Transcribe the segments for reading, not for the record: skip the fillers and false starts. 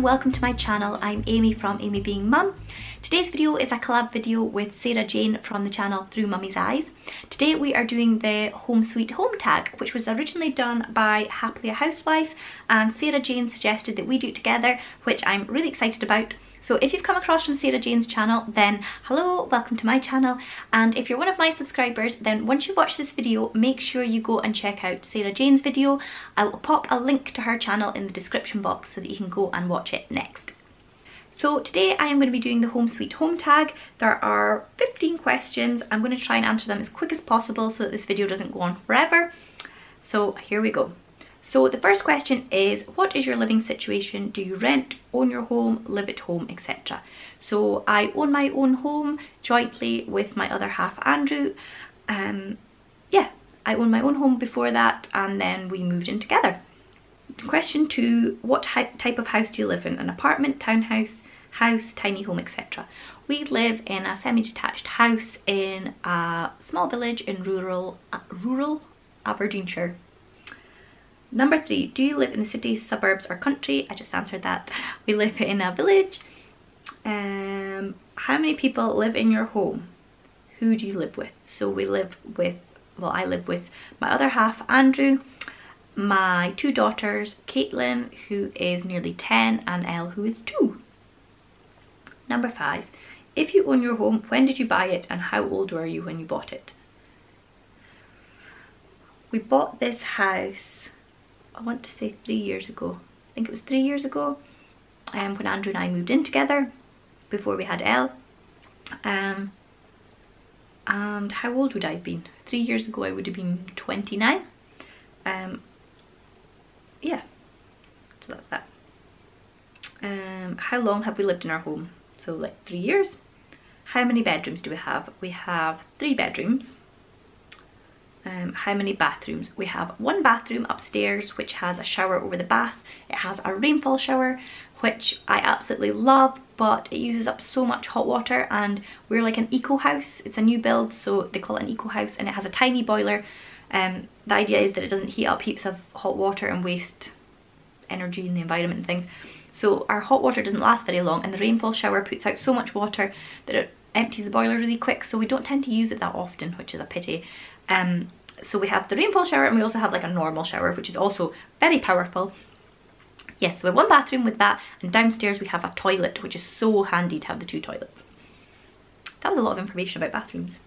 welcome to my channel. I'm Amy from AmyBeingMum. Today's video is a collab video with Sarah Jane from the channel Through Mummy's Eyes. Today we are doing the Home Sweet Home tag, which was originally done by Happily a Housewife, and Sarah Jane suggested that we do it together, which I'm really excited about. So if you've come across from Sarah Jane's channel, then hello, welcome to my channel. And if you're one of my subscribers, then once you've watched this video, make sure you go and check out Sarah Jane's video. I will pop a link to her channel in the description box so that you can go and watch it next. So today I am going to be doing the Home Sweet Home tag. There are 15 questions. I'm going to try and answer them as quick as possible so that this video doesn't go on forever. So here we go. So the first question is, what is your living situation? Do you rent, own your home, live at home, etc.? So I own my own home jointly with my other half, Andrew. Yeah, I owned my own home before that, and then we moved in together. Question 2, what type of house do you live in? An apartment, townhouse, house, tiny home, etc. We live in a semi-detached house in a small village in rural Aberdeenshire. Number 3, do you live in the city, suburbs or country? I just answered that. We live in a village. How many people live in your home? Who do you live with? So we live with, well, I live with my other half, Andrew, my 2 daughters, Caitlin, who is nearly 10, and Elle, who is 2. Number 5, if you own your home, when did you buy it and how old were you when you bought it? We bought this house, I want to say 3 years ago. I think it was 3 years ago, when Andrew and I moved in together, before we had Elle. And how old would I have been? 3 years ago I would have been 29. Yeah, so that's that. How long have we lived in our home? So like 3 years. How many bedrooms do we have? We have 3 bedrooms. How many bathrooms? We have 1 bathroom upstairs which has a shower over the bath. It has a rainfall shower, which I absolutely love, but it uses up so much hot water, and we're like an eco house. It's a new build, so they call it an eco house, and it has a tiny boiler. The idea is that it doesn't heat up heaps of hot water and waste energy in the environment and things. So our hot water doesn't last very long, and the rainfall shower puts out so much water that it empties the boiler really quick, so we don't tend to use it that often, which is a pity. So we have the rainfall shower, and we also have like a normal shower, which is also very powerful. Yes, so we have 1 bathroom with that, and downstairs we have a toilet, which is so handy to have the 2 toilets. That was a lot of information about bathrooms.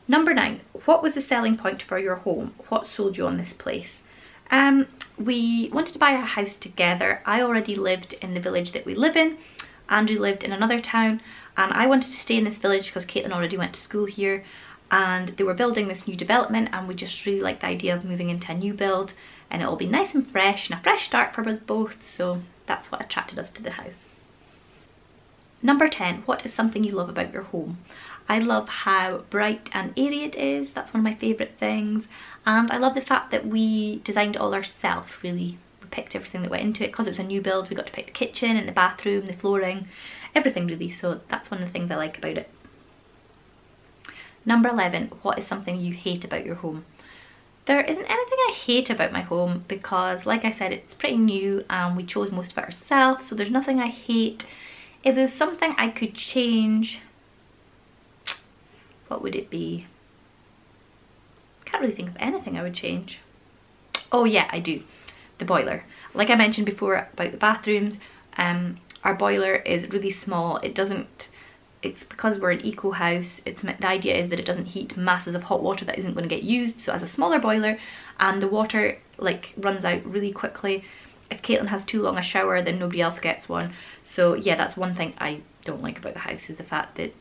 Number 9, what was the selling point for your home? What sold you on this place? We wanted to buy a house together. I already lived in the village that we live in. Andrew lived in another town, and I wanted to stay in this village because Caitlin already went to school here, and they were building this new development, and we just really liked the idea of moving into a new build, and it'll be nice and fresh and a fresh start for us both, so that's what attracted us to the house. Number 10, what is something you love about your home? I love how bright and airy it is. That's one of my favourite things, and I love the fact that we designed it all ourselves, really. We picked everything that went into it. Because it was a new build, we got to pick the kitchen and the bathroom, the flooring, everything really, so that's one of the things I like about it. Number 11, what is something you hate about your home? There isn't anything I hate about my home because, like I said, it's pretty new and we chose most of it ourselves, so there's nothing I hate. If there was something I could change, what would it be? Can't really think of anything I would change. Oh yeah, I do. The boiler. Like I mentioned before about the bathrooms, our boiler is really small. It's because we're an eco house, the idea is that it doesn't heat masses of hot water that isn't going to get used, so it has a smaller boiler, and the water like runs out really quickly. If Caitlin has too long a shower, then nobody else gets one. So yeah, that's one thing I don't like about the house, is the fact that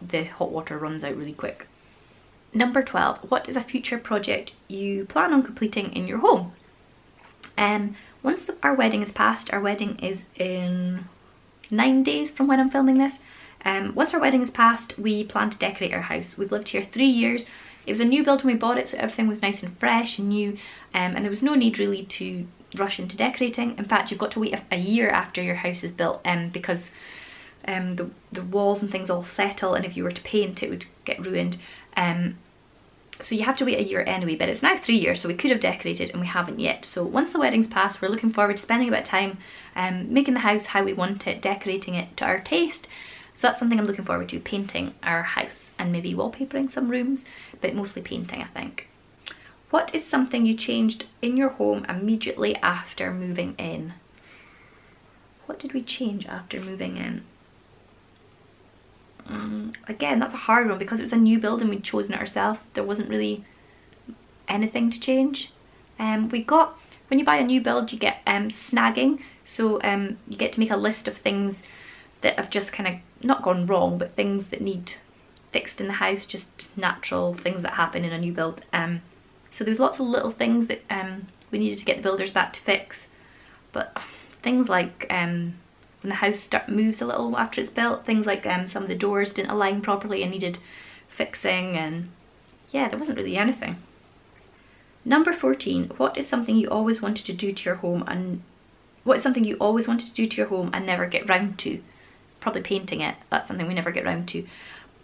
the hot water runs out really quick. Number 12, what is a future project you plan on completing in your home? Once our wedding is passed, our wedding is in 9 days from when I'm filming this. Once our wedding is passed, we plan to decorate our house. We've lived here 3 years. It was a new build when we bought it, so everything was nice and fresh and new, and there was no need really to rush into decorating. In fact, you've got to wait a year after your house is built, because the walls and things all settle, and if you were to paint it would get ruined. So you have to wait a year anyway, but it's now 3 years, so we could have decorated and we haven't yet. So once the wedding's passed, we're looking forward to spending a bit of time making the house how we want it, decorating it to our taste. So that's something I'm looking forward to, painting our house and maybe wallpapering some rooms, but mostly painting, I think. What is something you changed in your home immediately after moving in? What did we change after moving in? Again, that's a hard one because it was a new build and we'd chosen it ourselves. There wasn't really anything to change. When you buy a new build, you get snagging. So you get to make a list of things that have just kind of not gone wrong, but things that need fixed in the house, just natural things that happen in a new build. So there's lots of little things that we needed to get the builders back to fix. But things like when the house moves a little after it's built, things like some of the doors didn't align properly and needed fixing, and yeah, there wasn't really anything. Number 14, what is something you always wanted to do to your home and never get round to? Probably painting it. That's something we never get round to.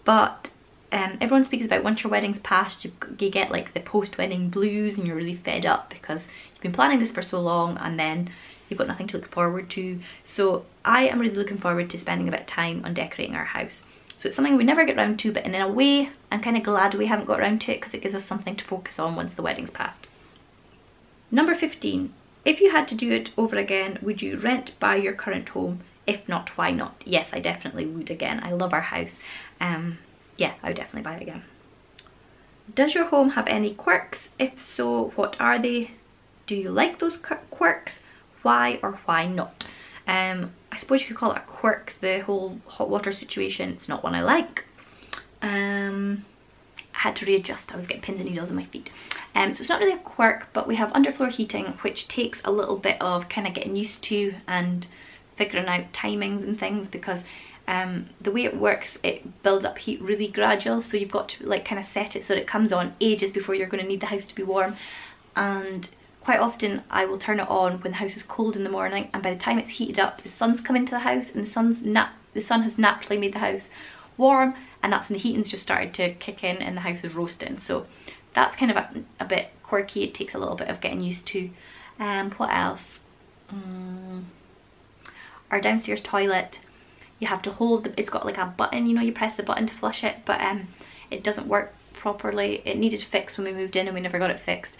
But everyone speaks about once your wedding's passed, you get like the post-wedding blues and you're really fed up because you've been planning this for so long and then you've got nothing to look forward to. So I am really looking forward to spending a bit of time on decorating our house. So it's something we never get round to, but in a way I'm kind of glad we haven't got round to it because it gives us something to focus on once the wedding's passed. Number 15, if you had to do it over again, would you rent, buy your current home? If not, why not? Yes, I definitely would again. I love our house. Yeah, I would definitely buy it again. Does your home have any quirks? If so, what are they? Do you like those quirks? Why or why not? I suppose you could call it a quirk, the whole hot water situation. It's not one I like. I had to readjust, I was getting pins and needles in my feet. So it's not really a quirk, but we have underfloor heating, which takes a little bit of kind of getting used to and figuring out timings and things, because the way it works, it builds up heat really gradual, so you've got to like kind of set it so that it comes on ages before you're going to need the house to be warm. And quite often I will turn it on when the house is cold in the morning, and by the time it's heated up, the sun's come into the house and the sun has naturally made the house warm, and that's when the heating's just started to kick in and the house is roasting. So that's kind of a bit quirky. It takes a little bit of getting used to. What else? Our downstairs toilet, you have to hold it's got like a button, you know, you press the button to flush it, but it doesn't work properly. It needed fixed when we moved in and we never got it fixed.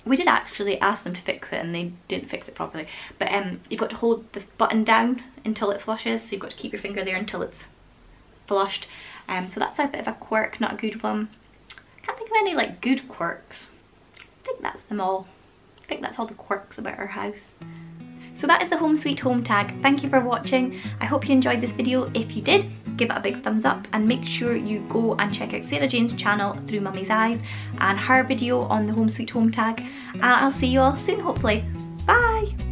We did actually ask them to fix it and they didn't fix it properly, but you've got to hold the button down until it flushes, so you've got to keep your finger there until it's flushed. So that's a bit of a quirk, not a good one. Can't think of any like good quirks. I think that's them all. I think that's all the quirks about our house. So that is the Home Sweet Home tag. Thank you for watching. I hope you enjoyed this video. If you did, give it a big thumbs up and make sure you go and check out Sarah Jane's channel, Through Mummy's Eyes, and her video on the Home Sweet Home tag. And I'll see you all soon, hopefully. Bye!